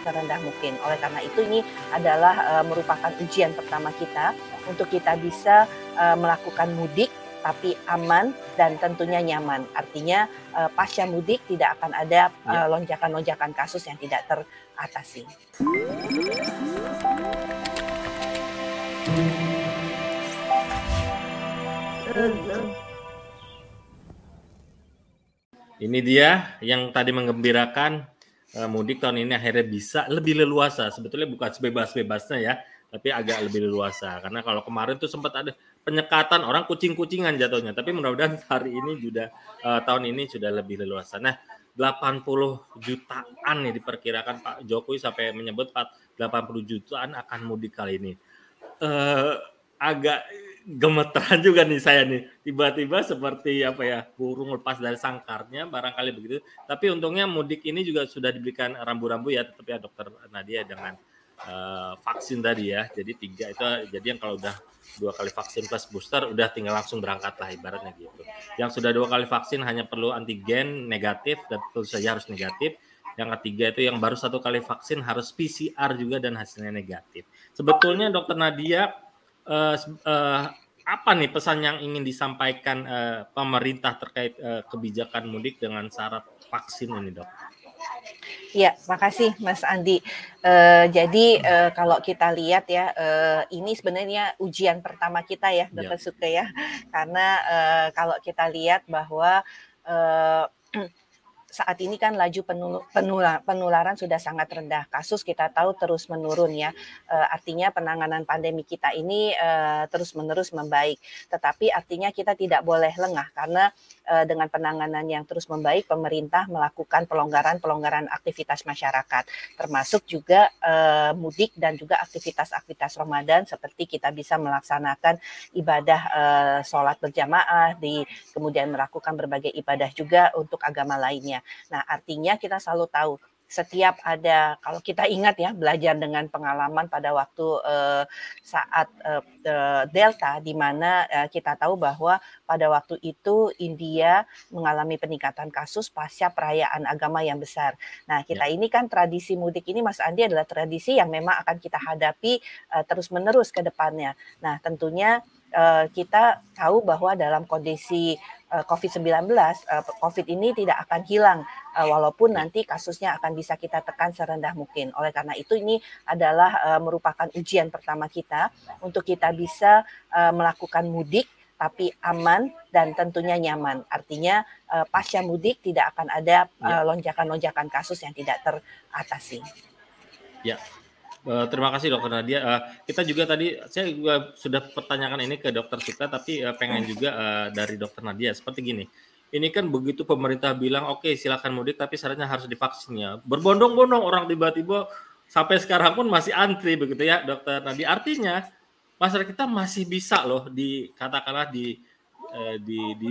serendah mungkin. Oleh karena itu ini adalah merupakan ujian pertama kita untuk kita bisa melakukan mudik tapi aman dan tentunya nyaman. Artinya pasca mudik tidak akan ada lonjakan-lonjakan kasus yang tidak teratasi. Ini dia yang tadi menggembirakan, mudik tahun ini akhirnya bisa lebih leluasa. Sebetulnya bukan sebebas-bebasnya ya, tapi agak lebih leluasa. Karena kalau kemarin tuh sempat ada penyekatan, orang kucing-kucingan jatuhnya. Tapi mudah-mudahan hari ini sudah tahun ini sudah lebih leluasa. Nah, 80 jutaan nih diperkirakan Pak Jokowi sampai menyebut 80 jutaan akan mudik kali ini. Agak gemeteran juga nih saya nih, tiba-tiba seperti apa ya, burung lepas dari sangkarnya barangkali begitu. Tapi untungnya mudik ini juga sudah diberikan rambu-rambu ya, tetap ya Dokter Nadia dengan vaksin tadi ya. Jadi 3 itu, jadi yang kalau udah 2 kali vaksin plus booster udah tinggal langsung berangkat lah ibaratnya gitu. Yang sudah 2 kali vaksin hanya perlu antigen negatif dan tentu saja harus negatif. Yang ketiga itu yang baru 1 kali vaksin harus PCR juga dan hasilnya negatif. Sebetulnya Dokter Nadia, apa nih pesan yang ingin disampaikan pemerintah terkait kebijakan mudik dengan syarat vaksin ini, Dok? Ya, makasih Mas Andi. Jadi kalau kita lihat ya, ini sebenarnya ujian pertama kita ya, Dokter Suke ya, karena kalau kita lihat bahwa saat ini kan laju penularan sudah sangat rendah. Kasus kita tahu terus menurun ya. Artinya penanganan pandemi kita ini terus-menerus membaik. Tetapi artinya kita tidak boleh lengah karena dengan penanganan yang terus membaik, pemerintah melakukan pelonggaran aktivitas masyarakat, termasuk juga mudik dan juga aktivitas-aktivitas Ramadan seperti kita bisa melaksanakan ibadah sholat berjamaah, kemudian melakukan berbagai ibadah juga untuk agama lainnya. Nah, artinya kita selalu tahu setiap ada, kalau kita ingat ya, belajar dengan pengalaman pada waktu saat Delta, di mana kita tahu bahwa pada waktu itu India mengalami peningkatan kasus pasca perayaan agama yang besar. Nah, kita ini kan tradisi mudik ini, Mas Andi, adalah tradisi yang memang akan kita hadapi terus-menerus ke depannya. Nah, tentunya kita tahu bahwa dalam kondisi COVID-19, COVID ini tidak akan hilang walaupun nanti kasusnya akan bisa kita tekan serendah mungkin. Oleh karena itu ini adalah merupakan ujian pertama kita untuk kita bisa melakukan mudik tapi aman dan tentunya nyaman. Artinya pasca mudik tidak akan ada lonjakan-lonjakan kasus yang tidak teratasi. Ya. Terima kasih Dokter Nadia. Kita juga tadi, saya juga sudah pertanyakan ini ke Dokter Suka, tapi pengen juga dari Dokter Nadia seperti gini. Ini kan begitu pemerintah bilang oke, silakan mudik tapi syaratnya harus divaksin ya. Berbondong-bondong orang tiba-tiba sampai sekarang pun masih antri begitu ya Dokter Nadia. Artinya masyarakat kita masih bisa loh katakanlah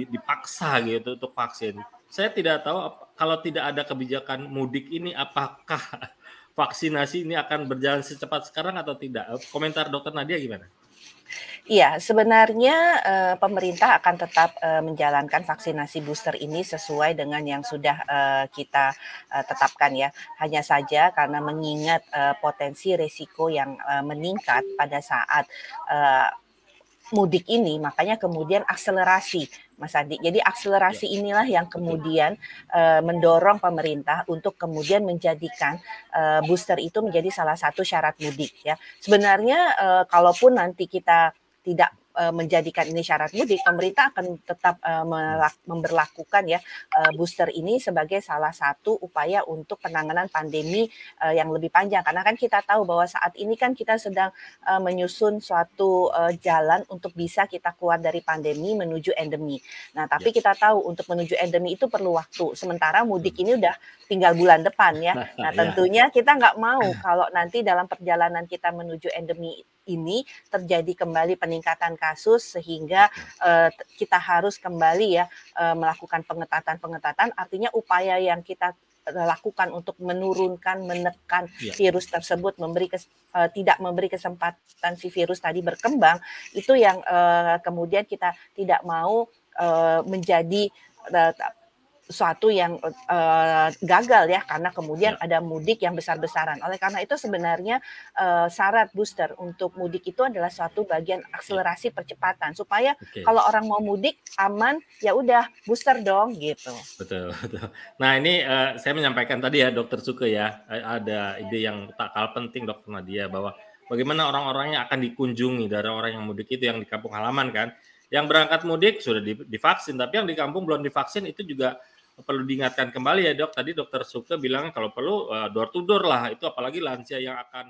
dipaksa gitu untuk vaksin. Saya tidak tahu kalau tidak ada kebijakan mudik ini apakah vaksinasi ini akan berjalan secepat sekarang atau tidak? Komentar Dokter Nadia gimana? Iya, sebenarnya pemerintah akan tetap menjalankan vaksinasi booster ini sesuai dengan yang sudah kita tetapkan ya. Hanya saja karena mengingat potensi risiko yang meningkat pada saat mudik ini, makanya kemudian akselerasi, Mas Adi. Jadi akselerasi inilah yang kemudian mendorong pemerintah untuk kemudian menjadikan booster itu menjadi salah satu syarat mudik ya. Sebenarnya kalaupun nanti kita tidak menjadikan ini syarat mudik, pemerintah akan tetap memberlakukan ya booster ini sebagai salah satu upaya untuk penanganan pandemi yang lebih panjang. Karena kan kita tahu bahwa saat ini kan kita sedang menyusun suatu jalan untuk bisa kita keluar dari pandemi menuju endemi. Nah, tapi kita tahu untuk menuju endemi itu perlu waktu. Sementara mudik ini udah tinggal bulan depan ya. Nah, tentunya kita nggak mau kalau nanti dalam perjalanan kita menuju endemi ini terjadi kembali peningkatan kasus sehingga kita harus kembali ya melakukan pengetatan. Artinya upaya yang kita lakukan untuk menurunkan, menekan virus tersebut, tidak memberi kesempatan si virus tadi berkembang, itu yang kemudian kita tidak mau menjadi suatu yang gagal ya, karena kemudian Ya. ada mudik yang besar-besaran. Oleh karena itu sebenarnya syarat booster untuk mudik itu adalah suatu bagian Ya. akselerasi percepatan supaya Oke. kalau orang mau mudik aman, ya udah booster dong gitu. Betul, betul. Nah ini saya menyampaikan tadi ya Dokter Suke ya, ada ide yang tak kalah penting Dokter Nadia bahwa bagaimana orang-orang yang akan dikunjungi dari orang yang mudik itu yang di kampung halaman kan, yang berangkat mudik sudah divaksin, tapi yang di kampung belum divaksin itu juga perlu diingatkan kembali ya Dok. Tadi Dokter Suke bilang kalau perlu door to door lah, itu apalagi lansia yang akan